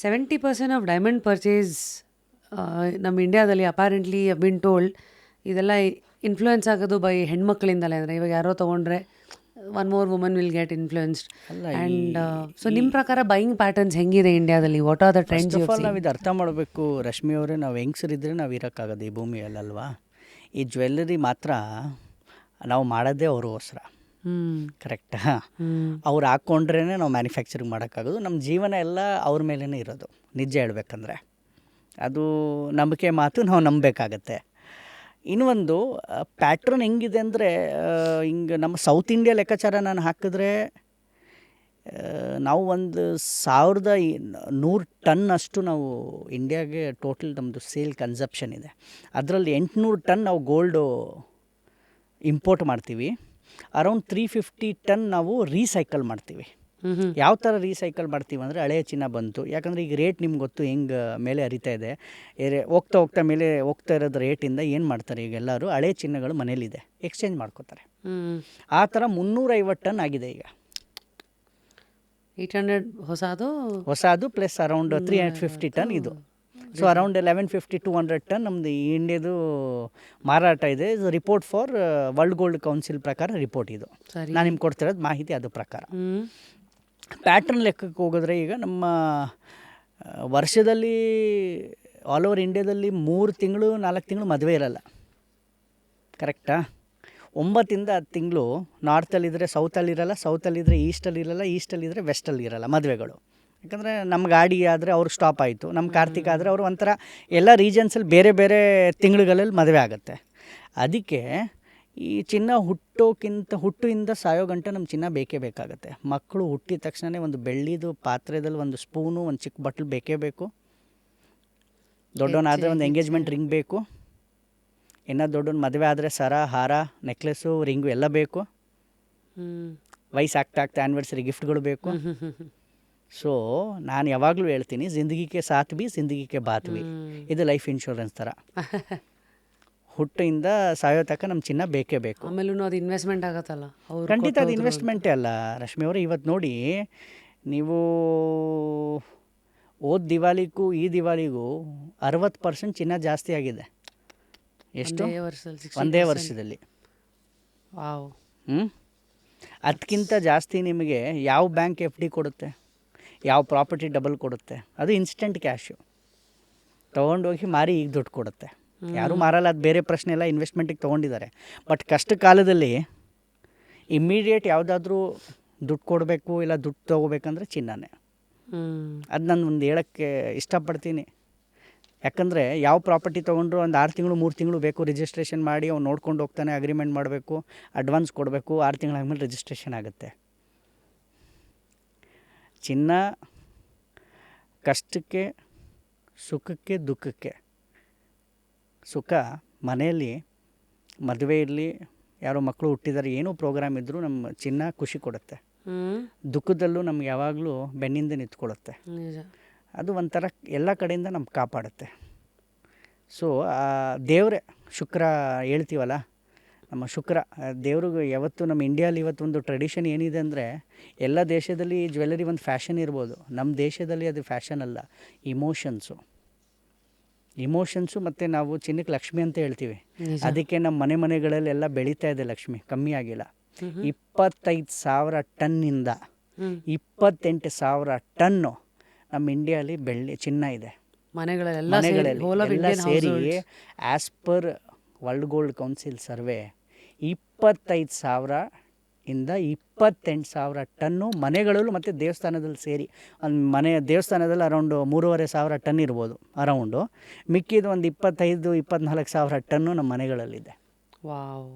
70% of diamond purchase ನಮ್ಮ ಇಂಡಿಯಾದಲ್ಲಿ apparently bin told ಇದೆಲ್ಲ ಇನ್ಫ್ಲೂಯೆನ್ಸ್ ಆಗೋದು ಬೈ ಹೆಣ್ಮಕ್ಳಿಂದಲೇ. ಅಂದರೆ ಇವಾಗ ಯಾರೋ ತೊಗೊಂಡ್ರೆ one more woman will get influenced. And so ನಿಮ್ಮ ಪ್ರಕಾರ ಬೈಯಿಂಗ್ ಪ್ಯಾಟರ್ನ್ಸ್ ಹೆಂಗಿದೆ ಇಂಡಿಯಾದಲ್ಲಿ? What are the trends? ನಾವು ಇದು ಅರ್ಥ ಮಾಡಬೇಕು ರಶ್ಮಿ ಅವರೇ, ನಾವು ಹೆಂಗಸರಿದ್ರೆ ನಾವು ಇರೋಕ್ಕಾಗೋದು ಈ ಭೂಮಿಯಲ್ಲಲ್ವಾ. ಈ ಜ್ಯುವೆಲ್ಲರಿ ಮಾತ್ರ ನಾವು ಮಾಡೋದೇ ಅವ್ರಿಗೋಸ್ಕರ, ಕರೆಕ್ಟಾ? ಅವ್ರು ಹಾಕ್ಕೊಂಡ್ರೇ ನಾವು ಮ್ಯಾನುಫ್ಯಾಕ್ಚರಿಂಗ್ ಮಾಡೋಕ್ಕಾಗೋದು. ನಮ್ಮ ಜೀವನ ಎಲ್ಲ ಅವ್ರ ಮೇಲೇ ಇರೋದು. ನಿಜ ಹೇಳ್ಬೇಕಂದ್ರೆ ಅದು ನಂಬಿಕೆ ಮಾತು, ನಾವು ನಂಬಬೇಕಾಗತ್ತೆ. ಇನ್ನೊಂದು ಪ್ಯಾಟ್ರನ್ ಹೆಂಗಿದೆ ಅಂದರೆ, ಹಿಂಗೆ ನಮ್ಮ ಸೌತ್ ಇಂಡಿಯಾ ಲೆಕ್ಕಾಚಾರ ನಾನು ಹಾಕಿದ್ರೆ ನಾವು ಒಂದು 1100 ಟನ್ ಅಷ್ಟು ನಾವು ಇಂಡಿಯಾಗೆ ಟೋಟಲ್ ನಮ್ಮದು ಸೇಲ್ ಕನ್ಸಪ್ಷನ್ ಇದೆ. ಅದರಲ್ಲಿ 800 ಟನ್ ನಾವು ಗೋಲ್ಡು ಇಂಪೋರ್ಟ್ ಮಾಡ್ತೀವಿ. ಅರೌಂಡ್ 350 ಟನ್ ನಾವು ರೀಸೈಕಲ್ ಮಾಡ್ತೀವಿ. ಯಾವ ಥರ ರೀಸೈಕಲ್ ಮಾಡ್ತೀವಿ ಅಂದರೆ, ಹಳೆಯ ಚಿನ್ನ ಬಂತು, ಯಾಕಂದರೆ ಈಗ ರೇಟ್ ನಿಮ್ಗೆ ಗೊತ್ತು ಹೆಂಗೆ ಮೇಲೆ ಹರಿತಾ ಇದೆ. ಹೋಗ್ತಾ ಮೇಲೆ ಹೋಗ್ತಾ ಇರೋದು ರೇಟಿಂದ ಏನು ಮಾಡ್ತಾರೆ ಈಗ ಎಲ್ಲರೂ, ಹಳೆ ಚಿನ್ನಗಳು ಮನೇಲಿದೆ ಎಕ್ಸ್ಚೇಂಜ್ ಮಾಡ್ಕೋತಾರೆ. ಆ ಥರ 350 ಟನ್ ಆಗಿದೆ ಈಗ. 800 ಹೊಸದು ಪ್ಲಸ್ ಅರೌಂಡ್ 350 ಟನ್ ಇದು. ಸೊ ಅರೌಂಡ್ 1150-200 ಟನ್ ನಮ್ಮದು ಇಂಡಿಯಾದು ಮಾರಾಟ ಇದೆ. ಇದು report for world gold council ಪ್ರಕಾರ ರಿಪೋರ್ಟ್ ಇದು. ನಾನು ನಿಮ್ಗೆ ಕೊಡ್ತಿರೋದು ಮಾಹಿತಿ ಅದು ಪ್ರಕಾರ. ಪ್ಯಾಟ್ರನ್ ಲೆಕ್ಕಕ್ಕೆ ಹೋಗಿದ್ರೆ ಈಗ ನಮ್ಮ ವರ್ಷದಲ್ಲಿ ಆಲ್ ಓವರ್ ಇಂಡಿಯಾದಲ್ಲಿ 3 ತಿಂಗಳು 4 ತಿಂಗಳು ಮದುವೆ ಇರಲ್ಲ, ಕರೆಕ್ಟಾ? 9ರಿಂದ 10 ತಿಂಗಳು ನಾರ್ತಲ್ಲಿದ್ದರೆ ಸೌತಲ್ಲಿರಲ್ಲ, ಸೌತಲ್ಲಿದ್ದರೆ ಈಸ್ಟಲ್ಲಿರಲ್ಲ, ಈಸ್ಟಲ್ಲಿದ್ದರೆ ವೆಸ್ಟಲ್ಲಿರಲ್ಲ ಮದುವೆಗಳು. ಯಾಕಂದರೆ ನಮ್ಮ ಗಾಡಿ ಆದರೆ ಅವ್ರು ಸ್ಟಾಪ್ ಆಯಿತು, ನಮ್ಮ ಕಾರ್ತಿಕ ಆದರೆ ಅವರು ಒಂಥರ ಎಲ್ಲ ರೀಜನ್ಸಲ್ಲಿ ಬೇರೆ ಬೇರೆ ತಿಂಗಳುಗಳಲ್ಲಿ ಮದುವೆ ಆಗುತ್ತೆ. ಅದಕ್ಕೆ ಈ ಚಿನ್ನ ಹುಟ್ಟಿಂದ ಸಾಯೋ ಗಂಟೆ ನಮ್ಮ ಚಿನ್ನ ಬೇಕೇ ಬೇಕಾಗುತ್ತೆ. ಮಕ್ಕಳು ಹುಟ್ಟಿದ ತಕ್ಷಣ ಒಂದು ಬೆಳ್ಳಿದು ಪಾತ್ರೆದಲ್ಲಿ ಒಂದು ಸ್ಪೂನು, ಒಂದು ಚಿಕ್ಕ ಬಟ್ಲು ಬೇಕೇ ಬೇಕು. ದೊಡ್ಡವನಾದರೆ ಒಂದು ಎಂಗೇಜ್ಮೆಂಟ್ ರಿಂಗ್ ಬೇಕು. ಇನ್ನು ದೊಡ್ಡವನು ಮದುವೆ ಆದರೆ ಸರ, ಹಾರ, ನೆಕ್ಲೆಸ್ಸು, ರಿಂಗು ಎಲ್ಲ ಬೇಕು. ವಯಸ್ಸು ಆಗ್ತಾ ಆ್ಯನಿವರ್ಸರಿ ಗಿಫ್ಟ್ಗಳು ಬೇಕು. ಸೊ ನಾನು ಯಾವಾಗಲೂ ಹೇಳ್ತೀನಿ, ಜಿಂದಗಿಗೆ ಸಾಥ್ ಬಿ ಜಿಂದಗಿಗೆ ಬಾತ್ ಬಿ. ಇದು ಲೈಫ್ ಇನ್ಶೂರೆನ್ಸ್ ಥರ. ಹುಟ್ಟಿಂದ ಸಾಯೋ ತನಕ ನಮ್ಮ ಚಿನ್ನ ಬೇಕೇ ಬೇಕು. ಆಮೇಲೂ ಅದು ಇನ್ವೆಸ್ಟ್ಮೆಂಟ್ ಆಗತ್ತಲ್ಲ. ಖಂಡಿತ ಅದು ಇನ್ವೆಸ್ಟ್ಮೆಂಟೇ ಅಲ್ಲ ರಶ್ಮಿ ಅವರೇ. ಇವತ್ತು ನೋಡಿ ನೀವು, ಹೋದ ದಿವಾಲಿಗೂ ಈ ದಿವಾಲಿಗೂ 60% ಚಿನ್ನ ಜಾಸ್ತಿ ಆಗಿದೆ. ಎಷ್ಟು? ಒಂದೇ ವರ್ಷದಲ್ಲಿ. ಅದಕ್ಕಿಂತ ಜಾಸ್ತಿ ನಿಮಗೆ ಯಾವ ಬ್ಯಾಂಕ್ FD ಕೊಡುತ್ತೆ, ಯಾವ ಪ್ರಾಪರ್ಟಿ ಡಬಲ್ ಕೊಡುತ್ತೆ? ಅದು ಇನ್ಸ್ಟೆಂಟ್ ಕ್ಯಾಶು. ತೊಗೊಂಡೋಗಿ ಮಾರಿ ಈಗ ದುಡ್ಡು ಕೊಡುತ್ತೆ. ಯಾರೂ ಮಾರಲ್ಲ, ಅದು ಬೇರೆ ಪ್ರಶ್ನೆ ಎಲ್ಲ. ಇನ್ವೆಸ್ಟ್ಮೆಂಟಿಗೆ ತೊಗೊಂಡಿದ್ದಾರೆ. ಬಟ್ ಕಷ್ಟ ಕಾಲದಲ್ಲಿ ಇಮ್ಮಿಡಿಯೇಟ್ ಯಾವುದಾದ್ರೂ ದುಡ್ಡು ಕೊಡಬೇಕು ಇಲ್ಲ ದುಡ್ಡು ತೊಗೋಬೇಕಂದ್ರೆ ಚಿನ್ನನೇ. ಅದು ನಾನು ಒಂದು ಹೇಳೋಕ್ಕೆ ಇಷ್ಟಪಡ್ತೀನಿ. ಯಾಕಂದರೆ ಯಾವ ಪ್ರಾಪರ್ಟಿ ತೊಗೊಂಡ್ರು ಒಂದು 6 ತಿಂಗಳು 3 ತಿಂಗಳು ಬೇಕು ರಿಜಿಸ್ಟ್ರೇಷನ್ ಮಾಡಿ. ಅವ್ನು ನೋಡ್ಕೊಂಡು ಹೋಗ್ತಾನೆ, ಅಗ್ರಿಮೆಂಟ್ ಮಾಡಬೇಕು, ಅಡ್ವಾನ್ಸ್ ಕೊಡಬೇಕು. 6 ತಿಂಗಳಾದ್ಮೇಲೆ ರಿಜಿಸ್ಟ್ರೇಷನ್ ಆಗುತ್ತೆ. ಚಿನ್ನ ಕಷ್ಟಕ್ಕೆ, ಸುಖಕ್ಕೆ, ದುಃಖಕ್ಕೆ. ಸುಖ ಮನೆಯಲ್ಲಿ ಮದುವೆ ಇರಲಿ, ಯಾರೋ ಮಕ್ಕಳು ಹುಟ್ಟಿದ್ದಾರೆ, ಏನೋ ಪ್ರೋಗ್ರಾಮ್ ಇದ್ದರೂ ನಮ್ಮ ಚಿನ್ನ ಖುಷಿ ಕೊಡುತ್ತೆ. ದುಃಖದಲ್ಲೂ ನಮ್ಗೆ ಯಾವಾಗಲೂ ಬೆನ್ನಿಂದ ನಿಂತ್ಕೊಳ್ಳುತ್ತೆ. ಅದು ಒಂಥರ ಎಲ್ಲ ಕಡೆಯಿಂದ ನಮ್ಗೆ ಕಾಪಾಡುತ್ತೆ. ಸೊ ದೇವರೇ ಶುಕ್ರ ಹೇಳ್ತೀವಲ್ಲ, ನಮ್ಮ ಶುಕ್ರ ದೇವ್ರಿಗೆ ಯಾವತ್ತು ನಮ್ಮ ಇಂಡಿಯಾಲಿ ಇವತ್ತೊಂದು ಟ್ರೆಡಿಷನ್ ಏನಿದೆ ಅಂದರೆ, ಎಲ್ಲ ದೇಶದಲ್ಲಿ ಜ್ಯುವೆಲ್ಲರಿ ಒಂದು ಫ್ಯಾಷನ್ ಇರ್ಬೋದು, ನಮ್ಮ ದೇಶದಲ್ಲಿ ಅದು ಫ್ಯಾಷನ್ ಅಲ್ಲ, ಇಮೋಷನ್ಸು. ಮತ್ತು ನಾವು ಚಿನ್ನಕ್ಕೆ ಲಕ್ಷ್ಮಿ ಅಂತ ಹೇಳ್ತೀವಿ. ಅದಕ್ಕೆ ನಮ್ಮ ಮನೆಗಳಲ್ಲಿ ಎಲ್ಲ ಬೆಳೀತಾ ಇದೆ ಲಕ್ಷ್ಮಿ, ಕಮ್ಮಿ ಆಗಿಲ್ಲ. 25,000 ಟನ್ನಿಂದ 28,000 ಟನ್ನು ನಮ್ಮ ಇಂಡಿಯಾಲಿ ಚಿನ್ನ ಇದೆ ಮನೆಗಳಲ್ಲಿ ಸೇರಿ. As per world gold council survey 25,000 ಇಂದ 28,000 ಟನ್ನು ಮನೆಗಳಲ್ಲೂ ಮತ್ತು ದೇವಸ್ಥಾನದಲ್ಲಿ ಸೇರಿ. ಒಂದು ದೇವಸ್ಥಾನದಲ್ಲಿ ಅರೌಂಡ್ 3,500 ಟನ್ ಇರ್ಬೋದು ಅರೌಂಡು. ಮಿಕ್ಕಿದ ಒಂದು 25,000-24,000 ಟನ್ನು ನಮ್ಮ ಮನೆಗಳಲ್ಲಿದೆ. ವಾವ್.